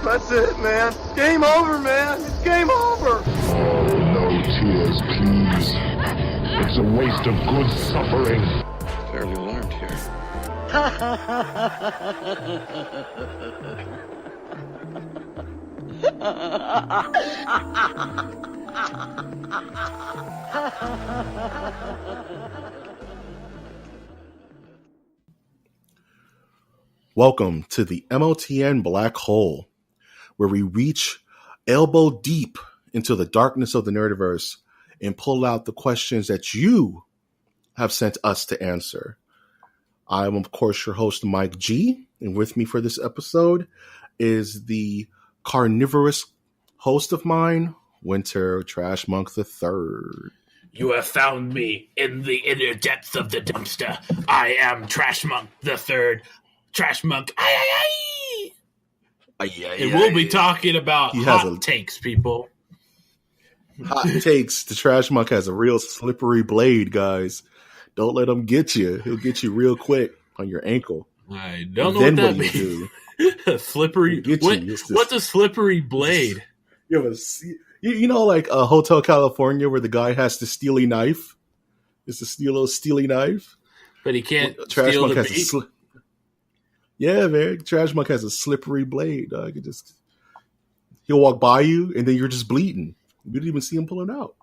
That's it, man. Game over, man. It's game over. Oh, no tears, please. It's a waste of good suffering. Fairly alarmed here. Welcome to the MOTN Black Hole, where we reach elbow deep into the darkness of the nerdiverse and pull out the questions that you have sent us to answer. I'm, of course, your host, Mike G, and with me for this episode is the carnivorous host of mine, Winter Trash Monk III. You have found me in the inner depths of the dumpster. I am Trash Monk III. Trash Monk. And we'll be talking about hot takes, people. Hot takes. The Trash Monk has a real slippery blade, guys. Don't let him get you. He'll get you real quick on your ankle. I don't know what that means. Slippery. What's a slippery blade? You know, like a Hotel California where the guy has the steely knife. It's a little steely knife. But he can't Trash steal Monk the has meat? Yeah, man. Trash Monk has a slippery blade. He'll walk by you, and then you're just bleeding. You didn't even see him pulling out.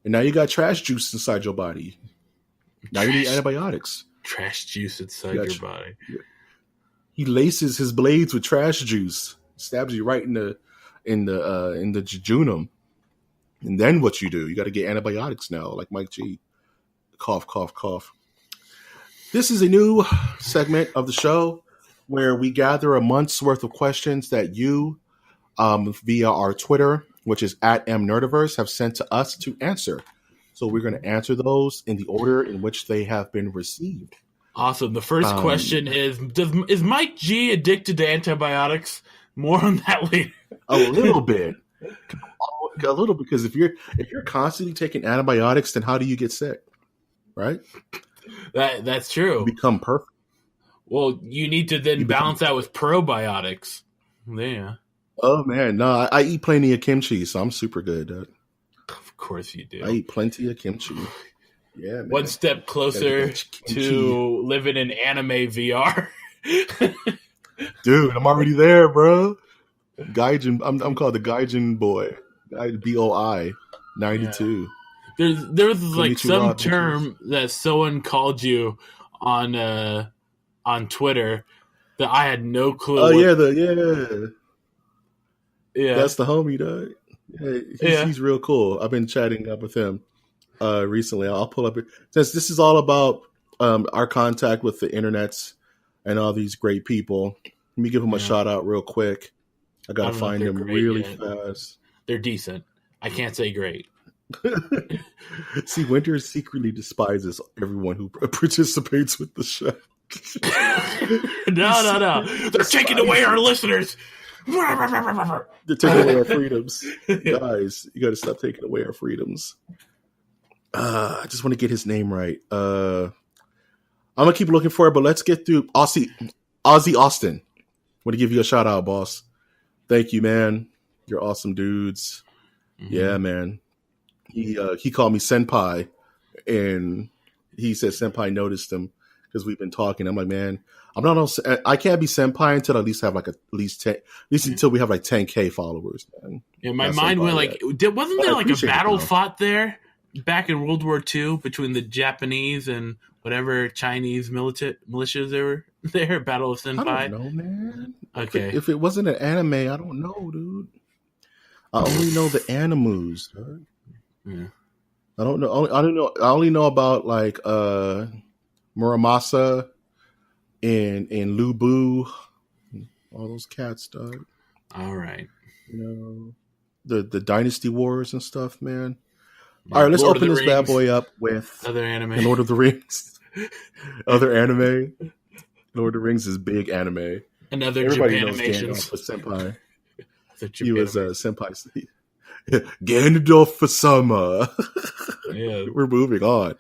And now you got trash juice inside your body. Now you need antibiotics. Trash juice inside your body. He laces his blades with trash juice. Stabs you right in the jejunum. And then what you do? You got to get antibiotics now, like Mike G. Cough, cough, cough. This is a new segment of the show where we gather a month's worth of questions that you, via our Twitter, which is @mnerdiverse, have sent to us to answer. So we're going to answer those in the order in which they have been received. Awesome. The first question is Mike G addicted to antibiotics? More on that later. A little bit. A little, because if you're constantly taking antibiotics, then how do you get sick? Right? That's true. You become perfect. Well, you need to then balance that with probiotics. Yeah. Oh man, no, I eat plenty of kimchi, so I'm super good, dude. Of course you do. I eat plenty of kimchi. Yeah, man. One step closer to living in anime VR. Dude, I'm already there, bro. Gaijin, I'm called the Gaijin boy. BOI 92. Yeah. There was like some term that someone called you on Twitter that I had no clue. Oh yeah, that's the homie, dog. Yeah, he's real cool. I've been chatting up with him recently. I'll pull up since this is all about our contact with the internets and all these great people. Let me give him a shout out real quick. I gotta find him really fast. They're decent. I can't say great. See, Winter secretly despises everyone who participates with the show. No. They're taking away our listeners. They're taking away our freedoms. Guys, you got to stop taking away our freedoms. I just want to get his name right. I'm going to keep looking for it, but let's get through Ozzy Austin. Want to give you a shout out, boss. Thank you, man. You're awesome dudes. Mm-hmm. Yeah, man. He called me senpai, and he said senpai noticed him because we've been talking. I'm like, man, I can't be senpai until I at least have like at least until we have like 10K followers. Man. Yeah, my mind went like, wasn't there like a battle fought there back in World War II between the Japanese and whatever Chinese militias there were there? Battle of Senpai. I don't know, man. Okay, if it wasn't an anime, I don't know, dude. I only know the animus. Dude. Yeah. I don't know. I only know about like Muramasa and Lubu, all those cats, dog. All right. You know, the Dynasty Wars and stuff, man. Yeah, all right, let's open this bad boy up with other anime. Lord of the Rings. Other anime. Lord of the Rings is big anime. Another Everybody Japanimations. knows Gandalf was senpai. He was senpai. Gandalf for summer. Yeah. We're moving on.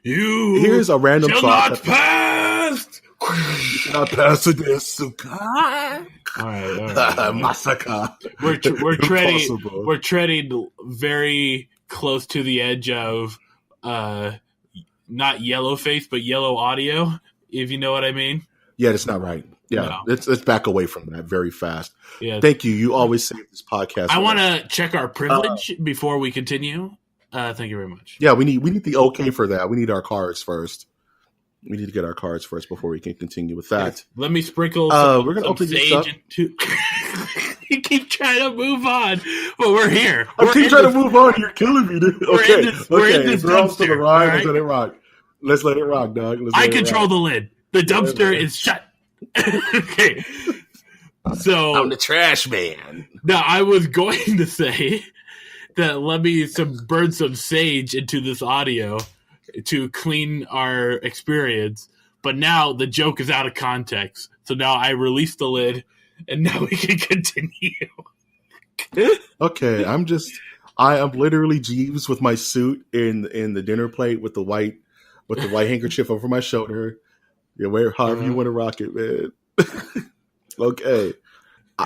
You Here's a random shall thought not pass You cannot pass this. All right. Massacre. We're treading very close to the edge of not yellow face, but yellow audio, if you know what I mean. Yeah, that's not right. Yeah, No. let's back away from that very fast. Yeah. Thank you. You always save this podcast. I want to check our privilege before we continue. Thank you very much. Yeah, we need the okay for that. We need our cards first. We need to get our cards first before we can continue with that. Let me sprinkle we're gonna open this sage up. into. You keep trying to move on, but we're here. I keep trying to move on. You're killing me, dude. Okay, we're in this dumpster. To the ride. right? Let's let it rock. Let's let it rock, dog. I control the lid. The dumpster is shut. Okay. So I'm the trash man. now I was going to say that let me burn some sage into this audio to clean our experience, but now the joke is out of context. So now I release the lid, and now we can continue. Okay, I am literally Jeeves with my suit in the dinner plate with the white handkerchief over my shoulder. Yeah, however you want to rock it, man. Okay,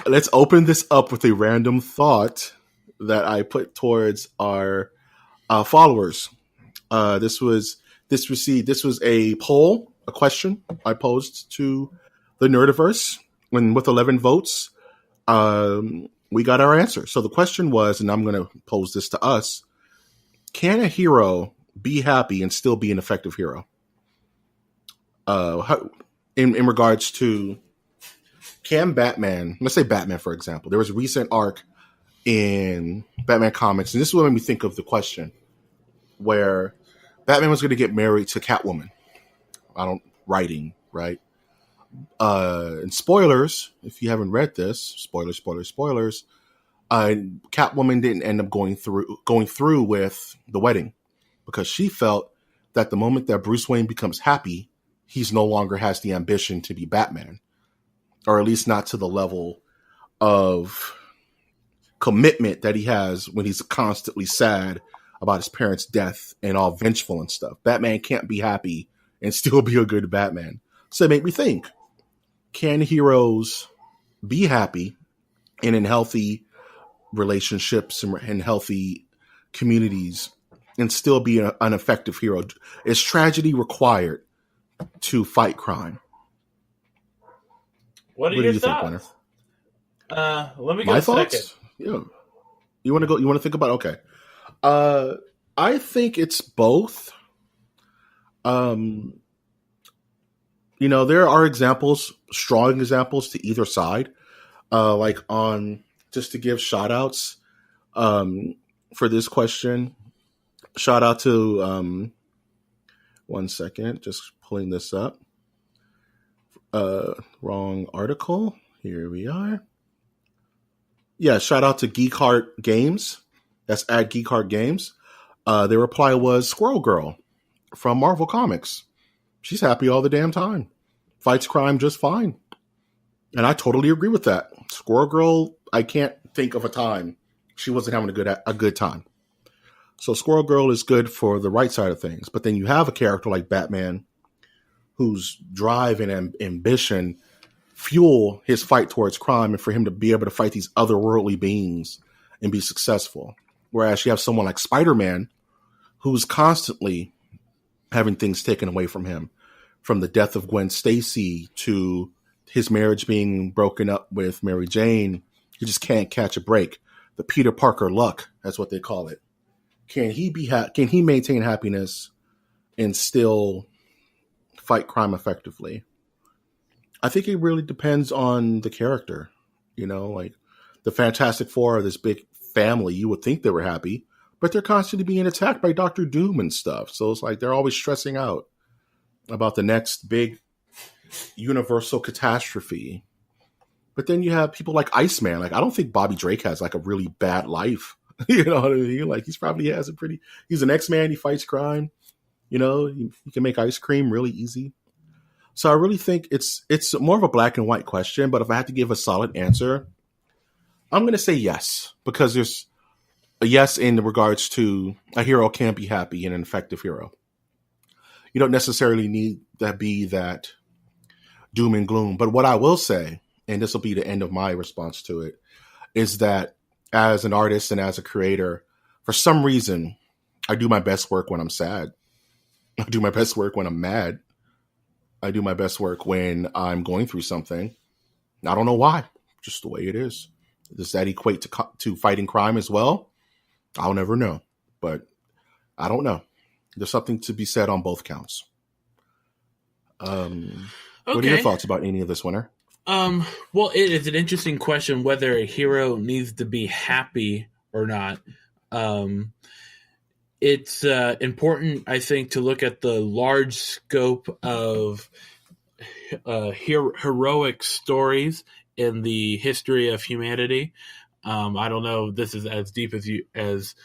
let's open this up with a random thought that I put towards our followers. This was a poll, a question I posed to the Nerdiverse, and with 11 votes, we got our answer. So the question was, and I'm going to pose this to us: can a hero be happy and still be an effective hero? In regards to, can Batman, let's say Batman, for example, there was a recent arc in Batman comics, and this is what made me think of the question, where Batman was going to get married to Catwoman. Writing, right? And spoilers, if you haven't read this, spoilers. Catwoman didn't end up going through with the wedding because she felt that the moment that Bruce Wayne becomes happy, he's no longer has the ambition to be Batman, or at least not to the level of commitment that he has when he's constantly sad about his parents' death and all vengeful and stuff. Batman can't be happy and still be a good Batman. So it made me think, can heroes be happy and in healthy relationships and healthy communities and still be an effective hero? Is tragedy required to fight crime? What are your thoughts? Let me go My second. thoughts? Yeah. You want to go? You want to think about it? Okay. I think it's both. There are strong examples to either side. Just to give shout outs for this question. Shout out to, one second, just pulling this up. Wrong article. Here we are. Yeah, shout out to Geek Heart Games. That's at Geek Heart Games. Their reply was Squirrel Girl from Marvel Comics. She's happy all the damn time. Fights crime just fine. And I totally agree with that. Squirrel Girl, I can't think of a time she wasn't having a good time. So Squirrel Girl is good for the right side of things. But then you have a character like Batman whose drive and ambition fuel his fight towards crime and for him to be able to fight these otherworldly beings and be successful. Whereas you have someone like Spider-Man who's constantly having things taken away from him, from the death of Gwen Stacy to his marriage being broken up with Mary Jane. He just can't catch a break. The Peter Parker luck, that's what they call it. Can he maintain happiness and still fight crime effectively? I think it really depends on the character. Like the Fantastic Four are this big family. You would think they were happy, but they're constantly being attacked by Dr. Doom and stuff. So it's like they're always stressing out about the next big universal catastrophe. But then you have people like Iceman. Like, I don't think Bobby Drake has like a really bad life. You know what I mean? Like, he's an X-Man. He fights crime. He can make ice cream really easy. So I really think it's more of a black and white question. But if I had to give a solid answer, I'm going to say yes, because there's a yes in regards to a hero can't be happy and an effective hero. You don't necessarily need to be that doom and gloom. But what I will say, and this will be the end of my response to it, is that as an artist and as a creator, for some reason, I do my best work when I'm sad. I do my best work when I'm mad. I do my best work when I'm going through something. I don't know why, just the way it is. Does that equate to fighting crime as well? I'll never know, but I don't know. There's something to be said on both counts. What are your thoughts about any of this, Winter? Well, it is an interesting question whether a hero needs to be happy or not. It's important, I think, to look at the large scope of heroic stories in the history of humanity. I don't know if this is as deep as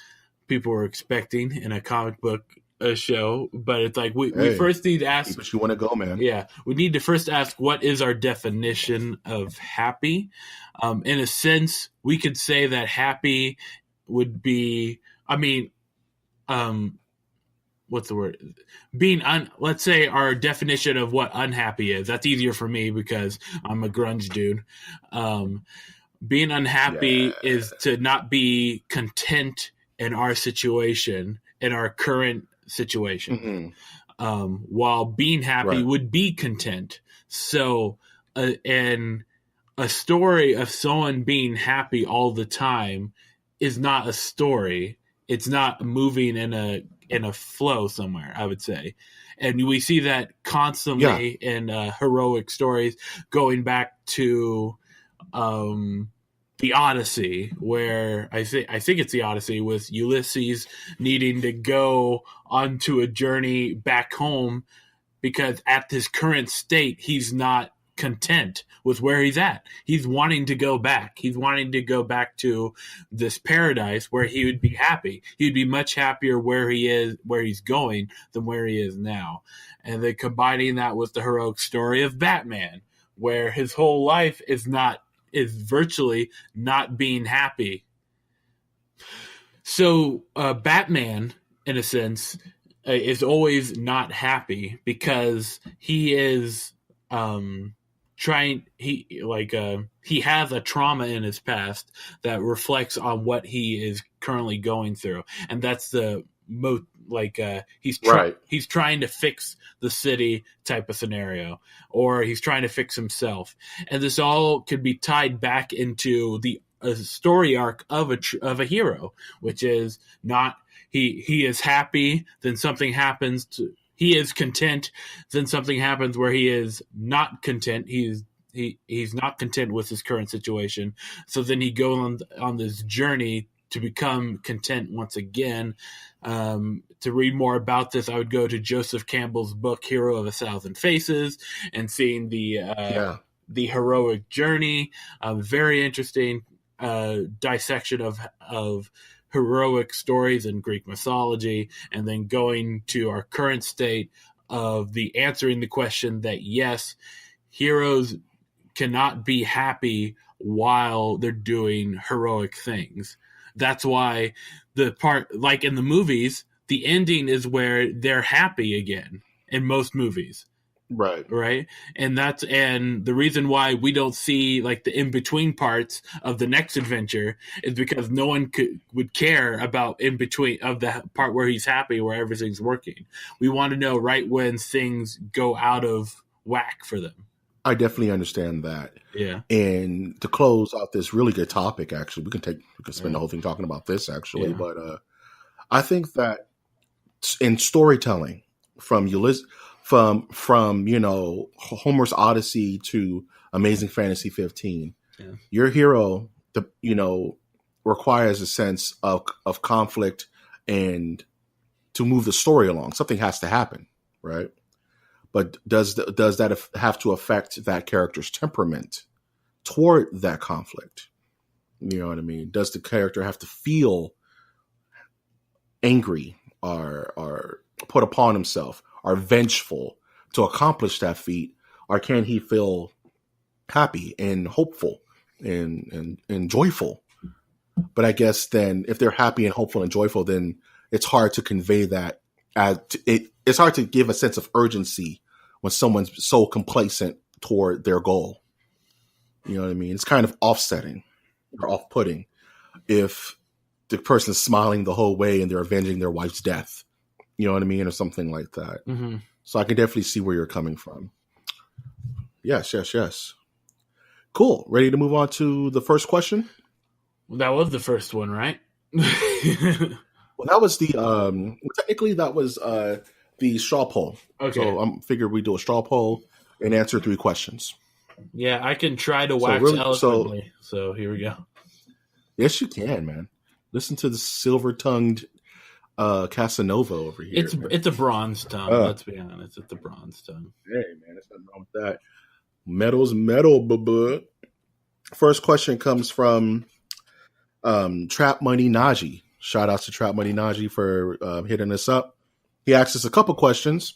people were expecting in a comic book show, but it's like we first need to ask. But you want to go, man? Yeah, we need to first ask what is our definition of happy. In a sense, we could say that happy would be. I mean, what's the word? Let's say our definition of what unhappy is. That's easier for me because I'm a grunge dude. Being unhappy is to not be content in our situation, in our current situation, while being happy would be content. So, and a story of someone being happy all the time is not a story. It's not moving in a flow somewhere, I would say. And we see that constantly in heroic stories, going back to the Odyssey, where I think it's the Odyssey, with Ulysses needing to go onto a journey back home because at his current state, he's not content with where he's at. He's wanting to go back. He's wanting to go back to this paradise where he would be happy. He'd be much happier where he is, where he's going, than where he is now. And then combining that with the heroic story of Batman, where his whole life is virtually not being happy. So Batman, in a sense, is always not happy because he is he has a trauma in his past that reflects on what he is currently going through, and that's the he's trying to fix the city type of scenario, or he's trying to fix himself, and this all could be tied back into the story arc of a hero, which is not he is happy, then something happens to. He is content, then something happens where he is not content. He's not content with his current situation. So then he goes on this journey to become content once again. To read more about this, I would go to Joseph Campbell's book, Hero of a Thousand Faces, and seeing the heroic journey. Very interesting dissection of heroic stories in Greek mythology, and then going to our current state of answering the question that yes, heroes cannot be happy while they're doing heroic things. That's why the part, like in the movies, the ending is where they're happy again in most movies. Right. And the reason why we don't see like the in-between parts of the next adventure is because no one would care about in between of the part where he's happy, where everything's working. We want to know right when things go out of whack for them. I definitely understand that. Yeah. And to close out this really good topic, actually, we can spend the whole thing talking about this actually, but I think that in storytelling, from Ulysses, from Homer's Odyssey to Amazing Fantasy 15, your hero requires a sense of conflict and to move the story along. Something has to happen, right? But does that have to affect that character's temperament toward that conflict? You know what I mean? Does the character have to feel angry or put upon himself, are vengeful to accomplish that feat, or can he feel happy and hopeful and joyful? But I guess then if they're happy and hopeful and joyful, then it's hard to convey that. It's hard to give a sense of urgency when someone's so complacent toward their goal. You know what I mean? It's kind of offsetting or off-putting if the person's smiling the whole way and they're avenging their wife's death. You know what I mean? Or something like that. Mm-hmm. So I can definitely see where you're coming from. Yes. Cool. Ready to move on to the first question? That was the first one, right? Well, that was the technically that was the straw poll. Okay. So I figured we do a straw poll and answer 3 questions. Yeah, I can try to wax eloquently. So here we go. Yes, you can, man. Listen to the silver-tongued Casanova over here. It's a bronze tongue. Let's be honest. It's a bronze tongue. Hey, man, there's nothing wrong with that. Metal's metal, boo. First question comes from Trap Money Najee. Shout out to Trap Money Najee for hitting us up. He asked us a couple questions.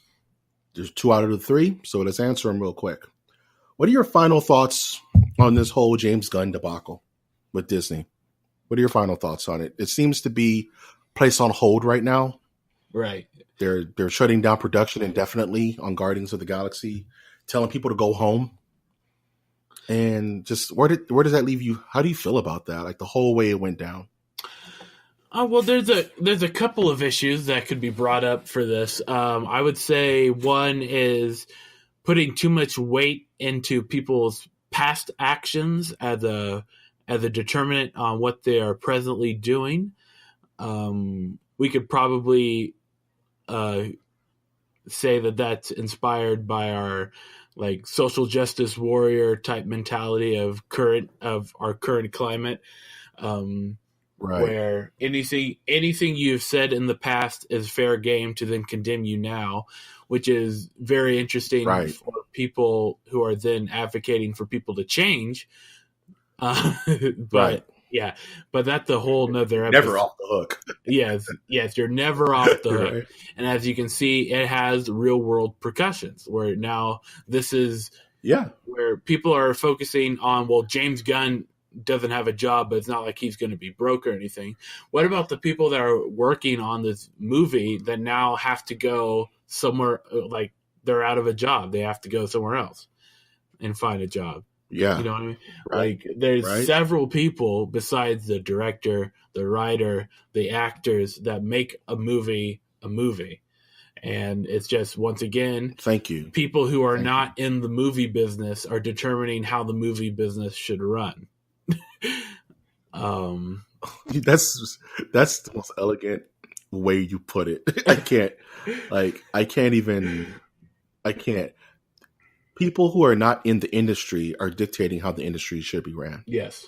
There's 2 out of the 3, so let's answer them real quick. What are your final thoughts on this whole James Gunn debacle with Disney? What are your final thoughts on it? It seems to be placed on hold right now. Right. They're shutting down production indefinitely on Guardians of the Galaxy, telling people to go home. And just where does that leave you? How do you feel about that? Like the whole way it went down? Well, there's a couple of issues that could be brought up for this. I would say one is putting too much weight into people's past actions as a determinant on what they are presently doing. We could probably say that that's inspired by our like social justice warrior type mentality of our current climate. Right. Where anything you've said in the past is fair game to then condemn you now, which is very interesting for people who are then advocating for people to change. But yeah, but that's a whole nother episode. Never off the hook. Yes, you're never off the hook. Right. And as you can see, it has real world repercussions where now this is where people are focusing on, well, James Gunn doesn't have a job, but it's not like he's going to be broke or anything. What about the people that are working on this movie that now have to go somewhere, like they're out of a job, they have to go somewhere else and find a job? Yeah. You know what I mean? Right. Like there's several people besides the director, the writer, the actors that make a movie a movie. And it's just, once again, thank you. People who are not in the movie business are determining how the movie business should run. That's the most elegant way you put it. I can't. People who are not in the industry are dictating how the industry should be ran. Yes.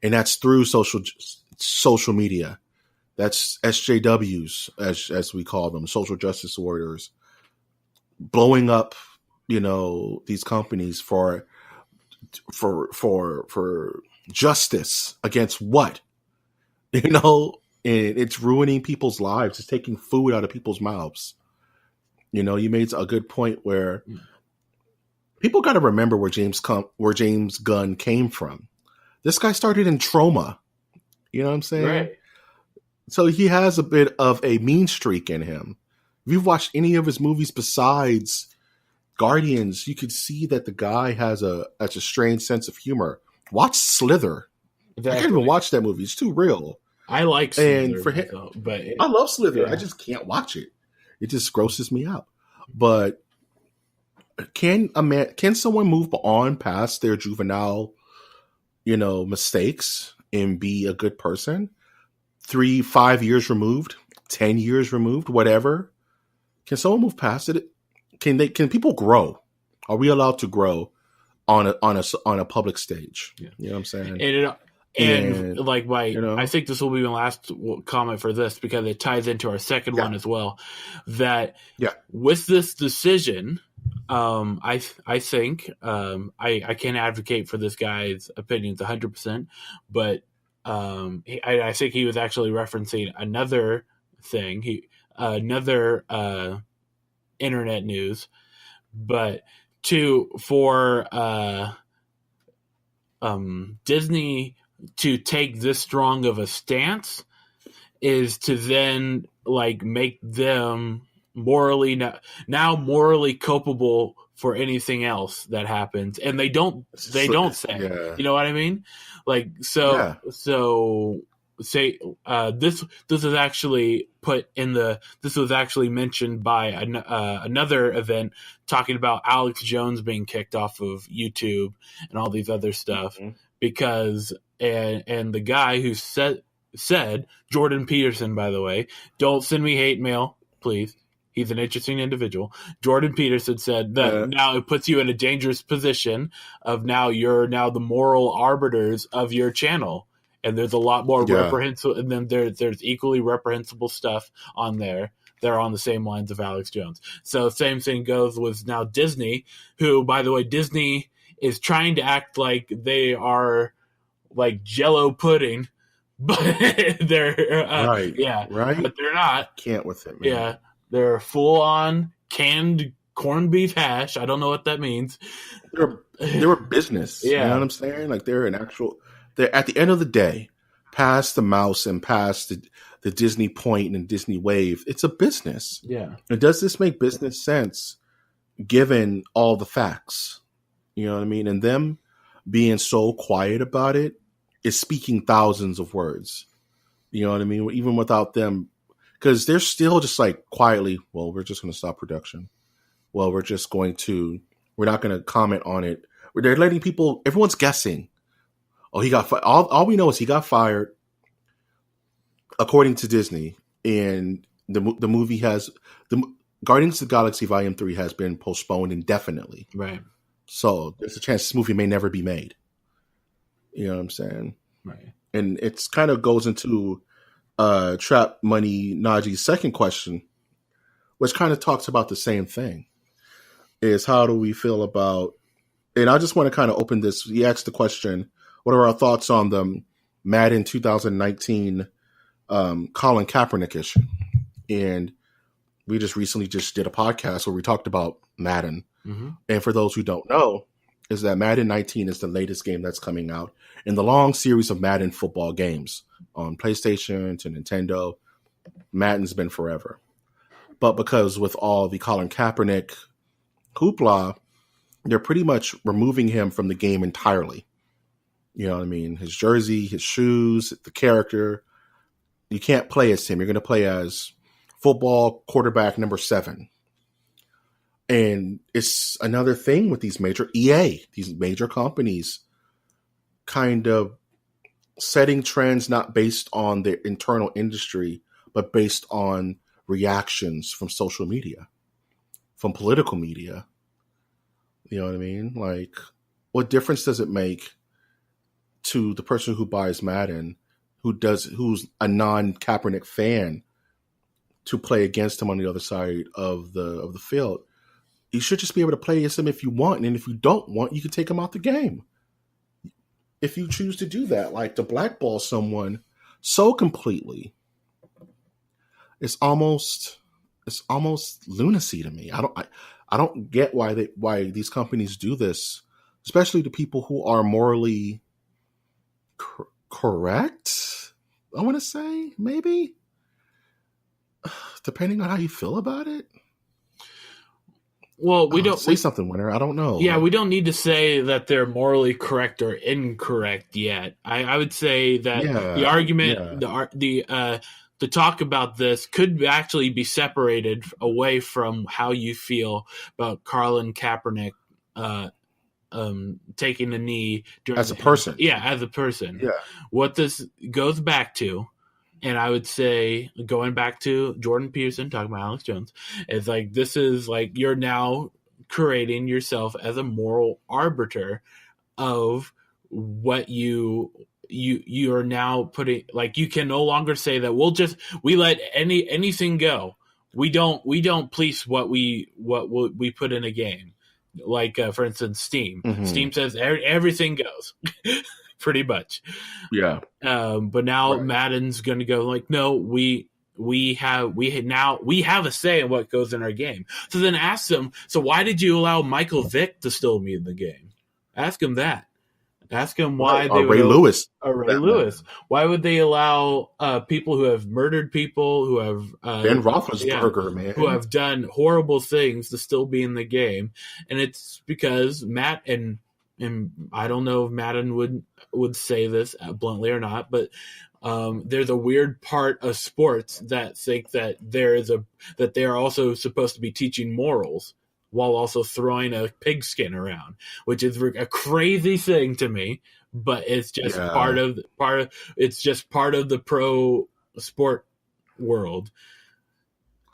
And that's through social media. That's SJWs, as we call them, social justice warriors, blowing up, these companies for justice against what? And it's ruining people's lives. It's taking food out of people's mouths. You made a good point where people got to remember where James Gunn came from. This guy started in trauma. You know what I'm saying? Right. So he has a bit of a mean streak in him. If you've watched any of his movies besides Guardians, you could see that the guy has a strange sense of humor. Watch Slither. Exactly. I can't even watch that movie. It's too real. I like Slither, and for him, but I love Slither. Yeah. I just can't watch it. It just grosses me out. But can someone move on past their juvenile, mistakes and be a good person? 3-5 years removed, 10 years removed, whatever. Can someone move past it? Can people grow? Are we allowed to grow on a public stage? Yeah. You know what I'm saying? I think this will be my last comment for this because it ties into our second one as well. That with this decision, I think I can't advocate for this guy's opinions 100%, but I think he was actually referencing another thing, another internet news, but for Disney to take this strong of a stance is to then make them now morally culpable for anything else that happens, and they don't say, Yeah. you know what I mean? Like, Yeah. say this is actually this was actually mentioned by another event talking about Alex Jones being kicked off of YouTube and all these other stuff because and the guy who said Jordan Peterson, by the way, don't send me hate mail, please. He's an interesting individual. Jordan Peterson said that now it puts you in a dangerous position of you're the moral arbiters of your channel. And there's a lot more reprehensible, and then there's equally reprehensible stuff on there. They're on the same lines of Alex Jones. So same thing goes with now Disney, who, by the way, Disney is trying to act like they are like Jell-O pudding, but they're right. but they're not. Can't with it, man. Yeah, they're full on canned corned beef hash. I don't know what that means. They're a business. Yeah. You know what I'm saying? Like they're an actual. They're at the end of the day, past the mouse and past the Disney Point and Disney Wave, it's a business. Yeah. And does this make business sense given all the facts? You know what I mean? And them being so quiet about it is speaking thousands of words. You know what I mean? Even without them, because they're still just like quietly, well, we're just going to stop production. Well, we're not going to comment on it. They're letting people, everyone's guessing. Oh, he got fired. All we know is he got fired, according to Disney. And the movie the Guardians of the Galaxy Volume 3 has been postponed indefinitely. Right. So there's a chance this movie may never be made. You know what I'm saying? Right. And it's kind of goes into Trap Money Najee's second question, which kind of talks about the same thing. Is how do we feel about, and I just want to kind of open this. He asked the question, what are our thoughts on the Madden 2019 Colin Kaepernick issue? And we just recently did a podcast where we talked about Madden. Mm-hmm. And for those who don't know, is that Madden 19 is the latest game that's coming out in the long series of Madden football games on PlayStation to Nintendo. Madden's been forever. But because with all the Colin Kaepernick hoopla, they're pretty much removing him from the game entirely. You know what I mean? His jersey, his shoes, the character. You can't play as him. You're going to play as football quarterback number 7. And it's another thing with these major these major companies kind of setting trends not based on their internal industry, but based on reactions from social media, from political media. You know what I mean? Like, what difference does it make to the person who buys Madden, who's a non-Kaepernick fan, to play against him on the other side of the field? You should just be able to play against him if you want, and if you don't want, you can take him out the game. If you choose to do that, like to blackball someone so completely, it's almost lunacy to me. I don't get why these companies do this, especially to people who are morally correct. I want to say, maybe, depending on how you feel about it. Well, we don't say something, Winter. I don't know. Yeah, we don't need to say that they're morally correct or incorrect yet. I would say that the argument, the talk about this could actually be separated away from how you feel about Colin Kaepernick taking a knee as a person. Yeah, as a person. Yeah. What this goes back to, and I would say going back to Jordan Peterson talking about Alex Jones, is like this is like you're now creating yourself as a moral arbiter of what you are now putting. Like you can no longer say that we let anything go. We don't police what we put in a game. Like for instance, Steam. Mm-hmm. Steam says everything goes. Pretty much. Yeah. But now Madden's going to go like, no, we have a say in what goes in our game. So then ask them, so why did you allow Michael Vick to still be in the game? Ask him that. Ask them why or they Ray would Lewis. Ray Lewis. Why would they allow people who have murdered people, who have Ben Roethlisberger, man, who have done horrible things to still be in the game? And it's because Matt and I don't know if Madden would say this bluntly or not, but there's a weird part of sports that think that that they are also supposed to be teaching morals while also throwing a pigskin around, which is a crazy thing to me. But it's just part of it's just part of the pro sport world,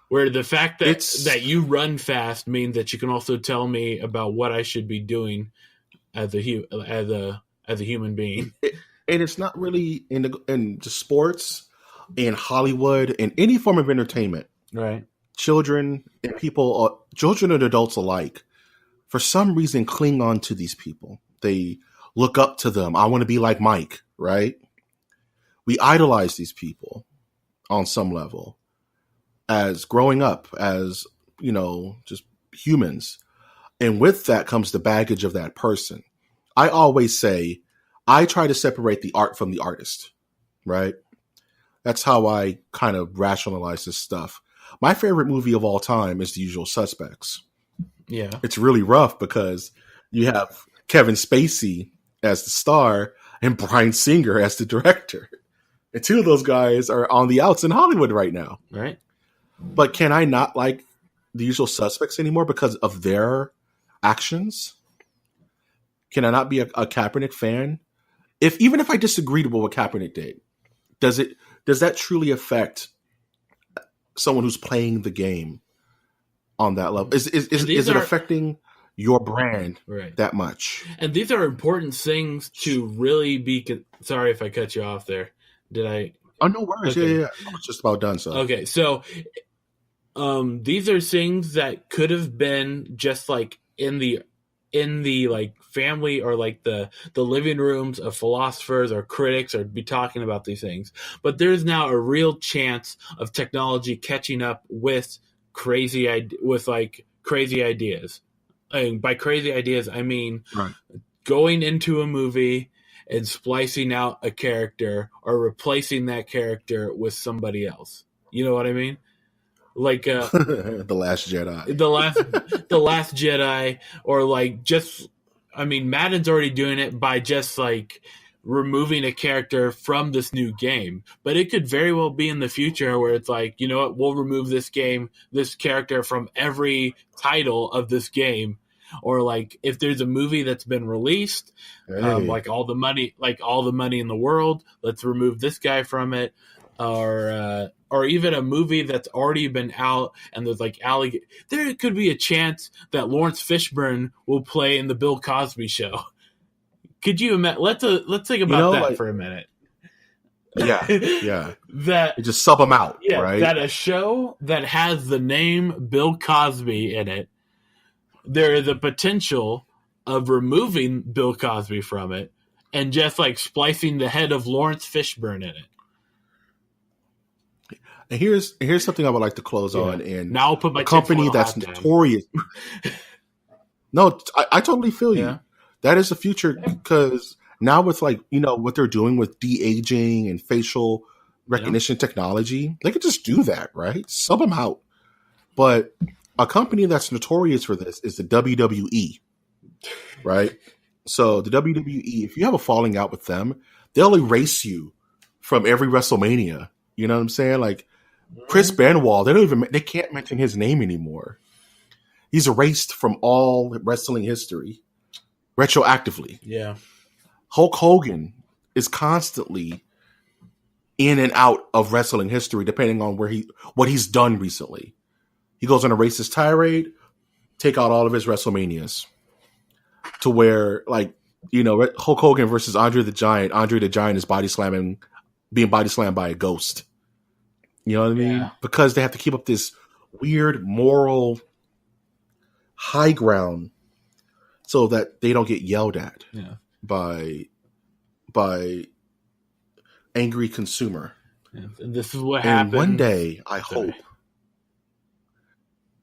where the fact that you run fast means that you can also tell me about what I should be doing as a human being. And it's not really in just sports, in Hollywood, in any form of entertainment. Right. Children and children and adults alike, for some reason, cling on to these people. They look up to them. I want to be like Mike, right? We idolize these people on some level as growing up, as, just humans. And with that comes the baggage of that person. I always say, I try to separate the art from the artist, right? That's how I kind of rationalize this stuff. My favorite movie of all time is The Usual Suspects. Yeah. It's really rough because you have Kevin Spacey as the star and Bryan Singer as the director. And two of those guys are on the outs in Hollywood right now. Right. But can I not like The Usual Suspects anymore because of their actions? Can I not be a Kaepernick fan? Even if I disagreed with what Kaepernick did, does that truly affect someone who's playing the game on that level? Is it affecting your brand that much? And these are important things to really be. Sorry if I cut you off there. Did I? Oh, no worries. Okay. Yeah. I was just about done. So okay, so these are things that could have been just like in the like family or like the living rooms of philosophers or critics or be talking about these things. But there's now a real chance of technology catching up with crazy ideas. And by crazy ideas, I mean going into a movie and splicing out a character or replacing that character with somebody else. You know what I mean? Like The Last Jedi. The Last Jedi, or like Madden's already doing it by just like removing a character from this new game. But it could very well be in the future where it's like, you know what, we'll remove this character from every title of this game. Or like if there's a movie that's been released, like all the money in the world, let's remove this guy from it. Or even a movie that's already been out and there's like there could be a chance that Lawrence Fishburne will play in the Bill Cosby Show. Could you imagine? Let's think about that for a minute. Yeah. That you just sub them out, right? That a show that has the name Bill Cosby in it, there is a potential of removing Bill Cosby from it and just like splicing the head of Lawrence Fishburne in it. And here's something I would like to close on. And now I'll put my company that's notorious. No, I totally feel you. Yeah. That is the future, because now with what they're doing with de-aging and facial recognition technology, they could just do that, right? Sub them out. But a company that's notorious for this is the WWE, right? So the WWE, if you have a falling out with them, they'll erase you from every WrestleMania. You know what I'm saying? Like Chris Benoit, they can't mention his name anymore. He's erased from all wrestling history retroactively. Yeah. Hulk Hogan is constantly in and out of wrestling history, depending on what he's done recently. He goes on a racist tirade, take out all of his WrestleManias, to where Hulk Hogan versus Andre the Giant. Andre the Giant is being body slammed by a ghost. You know what I mean? Yeah. Because they have to keep up this weird moral high ground so that they don't get yelled at by angry consumer. Yeah. And this is what happens. And one day, I hope.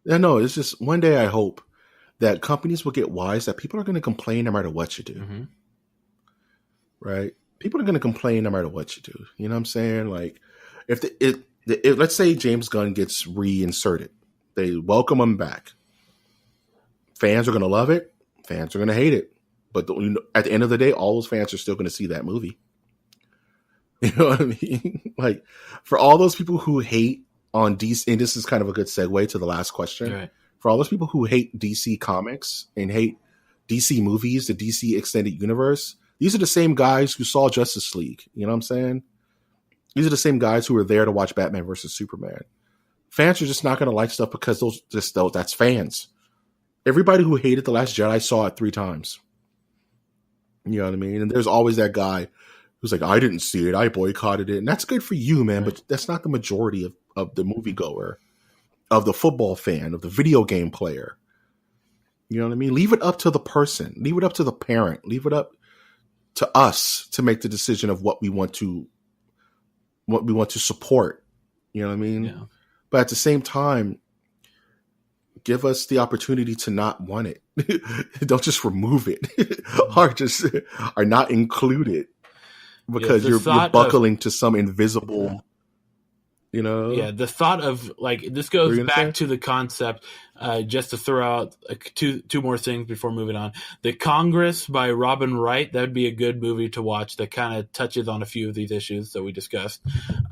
No, it's just one day I hope that companies will get wise that people are going to complain no matter what you do. Mm-hmm. right? People are going to complain no matter what you do. You know what I'm saying? Like, if let's say James Gunn gets reinserted, they welcome him back. Fans are going to love it. Fans are going to hate it. But at the end of the day, all those fans are still going to see that movie. You know what I mean? Like, for all those people who hate on DC, and this is kind of a good segue to the last question. Right. For all those people who hate DC comics and hate DC movies, the DC extended universe, these are the same guys who saw Justice League. You know what I'm saying? These are the same guys who were there to watch Batman versus Superman. Fans are just not going to like stuff because that's fans. Everybody who hated The Last Jedi saw it 3 times. You know what I mean? And there's always that guy who's like, I didn't see it. I boycotted it. And that's good for you, man. Right. But that's not the majority of the moviegoer, of the football fan, of the video game player. You know what I mean? Leave it up to the person. Leave it up to the parent. Leave it up to us to make the decision of what we want to support. You know what I mean? Yeah. But at the same time, give us the opportunity to not want it. Don't just remove it or not include it because you're buckling to some invisible, you know? Yeah, the thought of, like, this goes back to the concept, just to throw out two more things before moving on. The Congress by Robin Wright, that would be a good movie to watch that kind of touches on a few of these issues that we discussed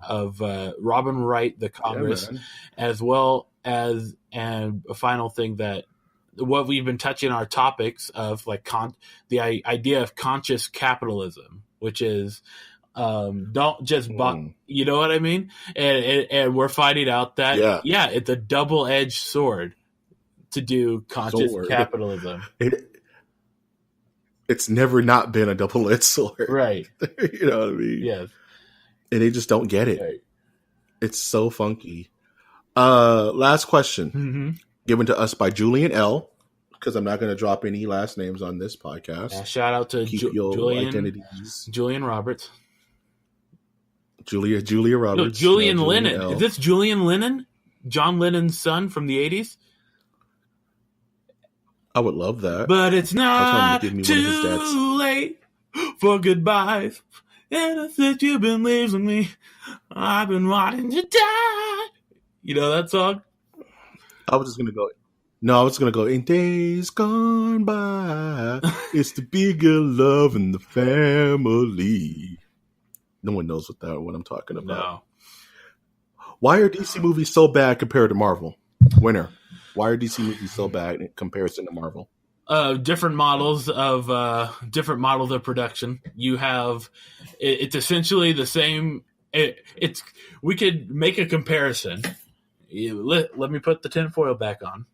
of Robin Wright, The Congress, as well as, and a final thing that what we've been touching our topics of, like the idea of conscious capitalism, which is don't just you know what I mean? And we're finding out that it's a double-edged sword to do conscious capitalism. It's never not been a double-edged sword. Right. You know what I mean? Yes. And they just don't get it. Right. It's so funky. Last question given to us by Julian L, because I'm not going to drop any last names on this podcast. Yeah, shout out to Julian identities. Julian Roberts. Julia Roberts. No, Julian Lennon. Is this Julian Lennon? John Lennon's son from the 80s? I would love that. But it's not too late for goodbyes. And I said you've been leaving me. I've been wanting to die. You know that song? I was going to go, in days gone by, it's the bigger love in the family. No one knows what I'm talking about. No. Why are DC movies so bad compared to Marvel? Winner. Why are DC movies so bad in comparison to Marvel? Different models of production. You have it's essentially the same. We could make a comparison. Let me put the tinfoil back on.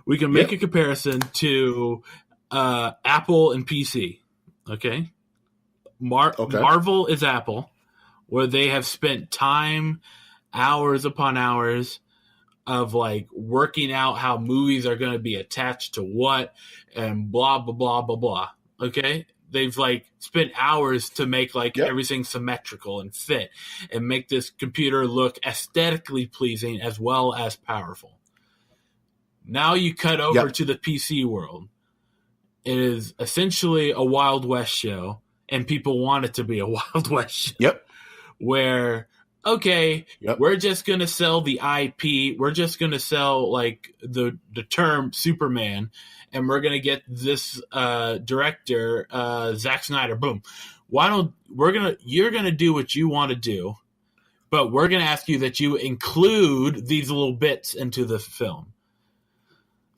We can make a comparison to Apple and PC. Okay? Marvel is Apple, where they have spent time, hours upon hours, of like working out how movies are going to be attached to what and blah, blah, blah, blah, blah. Okay? They've like spent hours to make everything symmetrical and fit and make this computer look aesthetically pleasing as well as powerful. Now you cut over to the PC world. It is essentially a Wild West show, and people want it to be a Wild West show. Yep. Where we're just going to sell the IP. We're just going to sell like the term Superman, and we're going to get this director, Zack Snyder. Boom. You're going to do what you want to do, but we're going to ask you that you include these little bits into the film.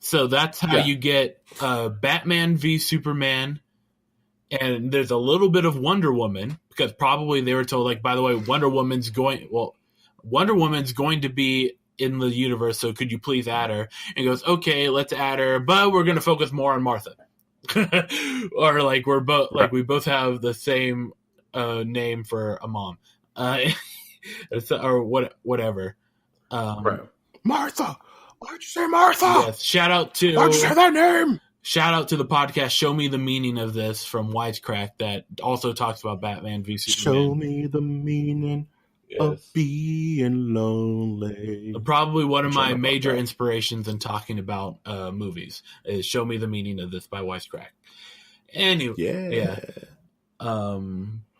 So that's how you get Batman v Superman. And there's a little bit of Wonder Woman, because probably they were told, like, by the way, Wonder Woman's going to be in the universe, so could you please add her? And he goes, okay, let's add her, but we're going to focus more on Martha. Or like we both have the same name for a mom, or whatever. Martha. Why'd you say Martha? Yes. Shout out to. Why'd you say that name? Shout out to the podcast Show Me the Meaning of This from Wisecrack that also talks about Batman v Superman. Show me the meaning of being lonely. Probably one of my major inspirations in talking about movies is Show Me the Meaning of This by Wisecrack. Anyway, Yeah.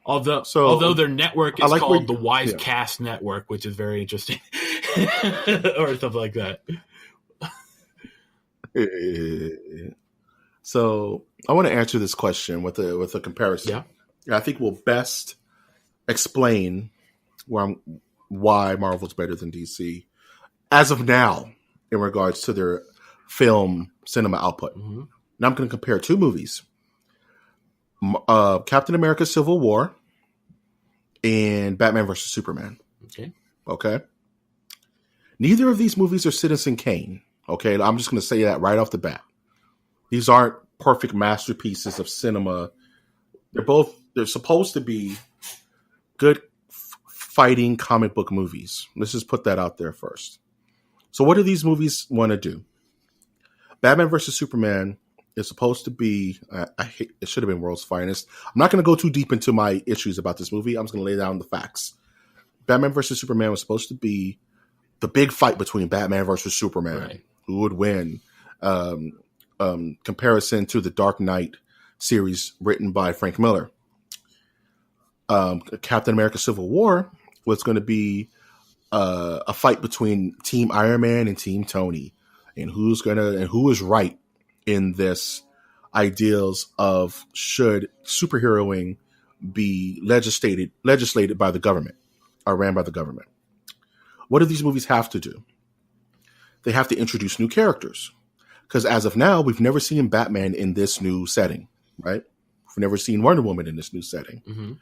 Although their network is called the Wise yeah. Cast Network, which is very interesting, or something like that. So I want to answer this question with a comparison. Yeah. I think we'll best explain why Marvel's better than DC as of now in regards to their film cinema output. Mm-hmm. Now I'm going to compare two movies. Captain America Civil War and Batman vs. Superman. Okay. Neither of these movies are Citizen Kane. Okay. I'm just going to say that right off the bat. These aren't perfect masterpieces of cinema. They're supposed to be good fighting comic book movies. Let's just put that out there first. So what do these movies want to do? Batman vs. Superman is supposed to be, it should have been World's Finest. I'm not going to go too deep into my issues about this movie. I'm just going to lay down the facts. Batman vs. Superman was supposed to be the big fight between Batman versus Superman. Right. Who would win? Comparison to the Dark Knight series written by Frank Miller. Captain America Civil War was going to be a fight between Team Iron Man and Team Tony, and who is right in this ideals of should superheroing be legislated by the government or ran by the government. What do these movies have to do? They have to introduce new characters. Because as of now, we've never seen Batman in this new setting, right? We've never seen Wonder Woman in this new setting. Mm-hmm.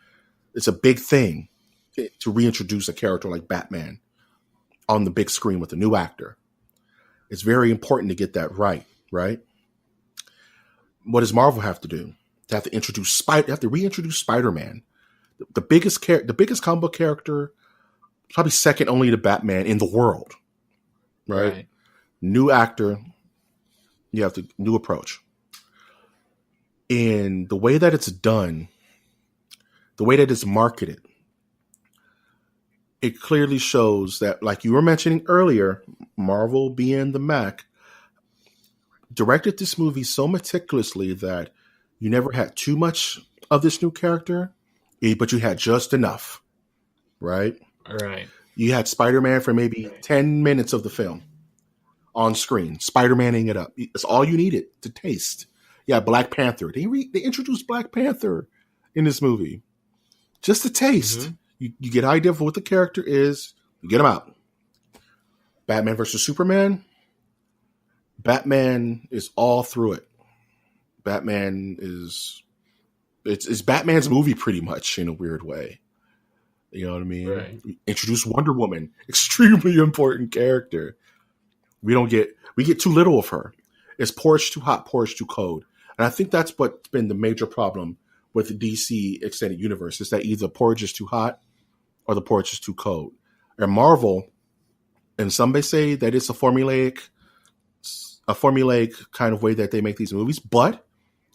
It's a big thing to reintroduce a character like Batman on the big screen with a new actor. It's very important to get that right? What does Marvel have to do? They have to reintroduce Spider-Man, the biggest comic book character, probably second only to Batman in the world, right? New actor, you have to new approach. And the way that it's done, the way that it's marketed, it clearly shows that, like you were mentioning earlier, Marvel being the Mac, directed this movie so meticulously that you never had too much of this new character, but you had just enough, right? All right. You had Spider-Man for maybe 10 minutes of the film on screen, Spider-Maning it up. It's all you needed to taste. Yeah, Black Panther. They introduced Black Panther in this movie. Just a taste. Mm-hmm. You get an idea of what the character is. You get him out. Batman versus Superman. Batman is all through it. Batman is... It's Batman's movie pretty much in a weird way. You know what I mean? Right. Introduce Wonder Woman. Extremely important character. We get too little of her. It's porridge too hot, porridge too cold. And I think that's what's been the major problem with the DC extended universe, is that either porridge is too hot or the porridge is too cold. And Marvel, and some may say that it's a formulaic kind of way that they make these movies, but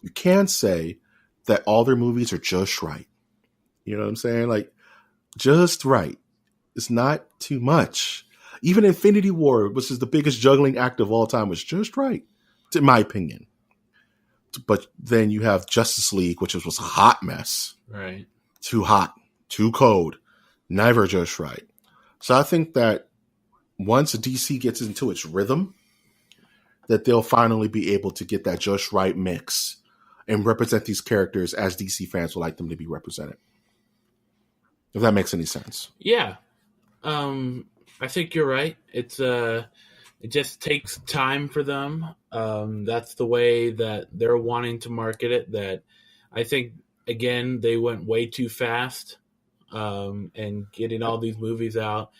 you can say that all their movies are just right. You know what I'm saying? Like, just right. It's not too much. Even Infinity War, which is the biggest juggling act of all time, was just right, in my opinion. But then you have Justice League, which was a hot mess. Right. Too hot, too cold, never just right. So I think that once DC gets into its rhythm, that they'll finally be able to get that just right mix and represent these characters as DC fans would like them to be represented. If that makes any sense. Yeah. I think you're right. It just takes time for them. That's the way that they're wanting to market it. That I think, again, they went way too fast and getting all these movies out.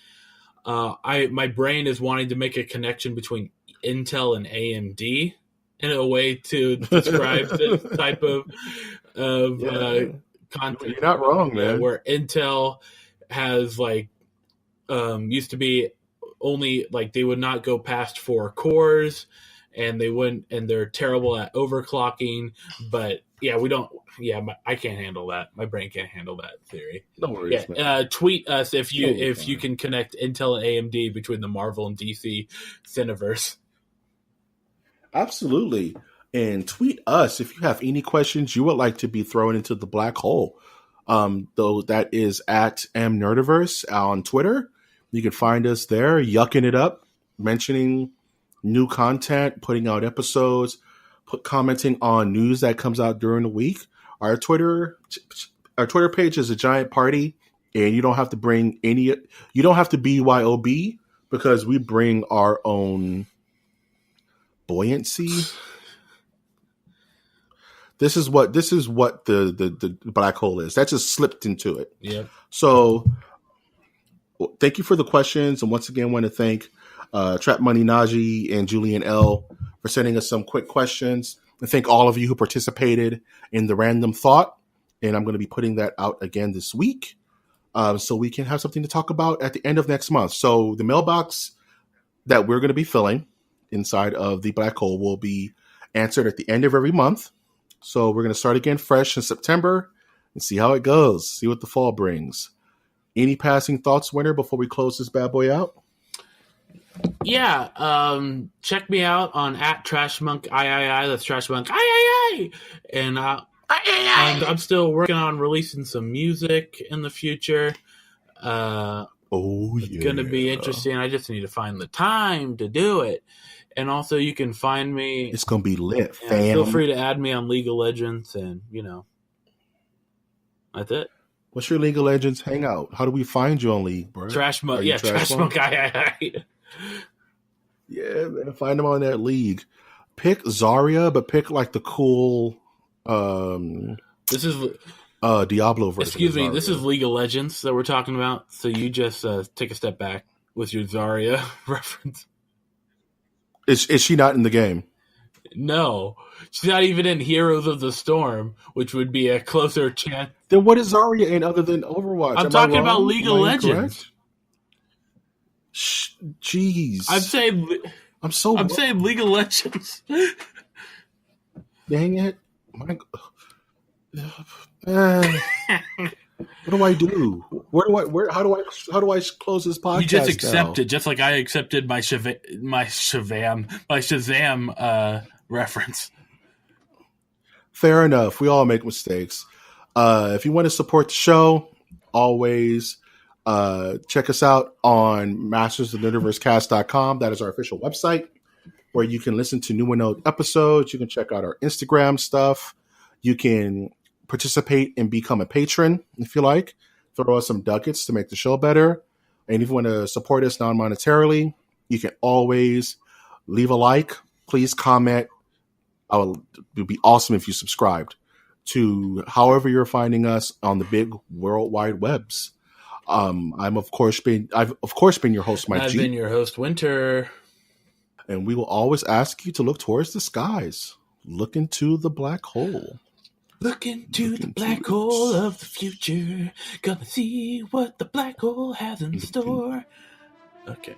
My brain is wanting to make a connection between Intel and AMD in a way to describe this type of content. You're not wrong, man. Where Intel has used to be only they would not go past 4 cores, and they're terrible at overclocking. But yeah, I can't handle that. My brain can't handle that theory. No worries. Man. Tweet us if you can connect Intel and AMD between the Marvel and DC Cineverse. Absolutely. and tweet us if you have any questions you would like to be thrown into the black hole. Though that is at mnerdiverse on Twitter. You can find us there, yucking it up, mentioning new content, putting out episodes, commenting on news that comes out during the week. Our Twitter page is a giant party, and you don't have to bring any. You don't have to BYOB because we bring our own buoyancy. This is what the black hole is. That just slipped into it. Yeah. So thank you for the questions, and once again, want to thank Trap Money Najee and Julian L for sending us some quick questions. And thank all of you who participated in the random thought. And I'm going to be putting that out again this week, so we can have something to talk about at the end of next month. So the mailbox that we're going to be filling inside of the black hole will be answered at the end of every month. So we're going to start again fresh in September and see how it goes. See what the fall brings. Any passing thoughts, Winter, before we close this bad boy out? Yeah, check me out on @TrashMonkIII. That's TrashMonk III. And I'm still working on releasing some music in the future. Oh, yeah. It's going to be interesting. I just need to find the time to do it. And also, you can find me. It's going to be lit, fam. Feel free to add me on League of Legends, and, that's it. What's your League of Legends hangout? How do we find you on League, bro? TrashMonk. Yeah, TrashMonk III. Yeah, man. Find them on that League. Pick Zarya, but pick like the cool This is Diablo version. Excuse me, this is League of Legends that we're talking about. So you just take a step back with your Zarya reference. Is she not in the game? No, she's not even in Heroes of the Storm, which would be a closer chance. Then what is Zarya in other than Overwatch? I'm talking about League of Legends. Jeez, I'm saying League of Legends. Dang it! What do I do? How do I close this podcast? You just accept it, just like I accepted my Shazam reference. Fair enough. We all make mistakes. If you want to support the show, always check us out on mastersoftheuniversecast.com. That is our official website where you can listen to new and old episodes. You can check out our Instagram stuff. You can participate and become a patron if you like. Throw us some ducats to make the show better. And if you want to support us non-monetarily, you can always leave a like. Please comment. It would be awesome if you subscribed to however you're finding us on the big worldwide webs. I've of course been your host, Mike G. I've been your host, Winter. And we will always ask you to look towards the skies. Look into the black hole. Look into the black hole of the future. Gonna see what the black hole has in store. Okay.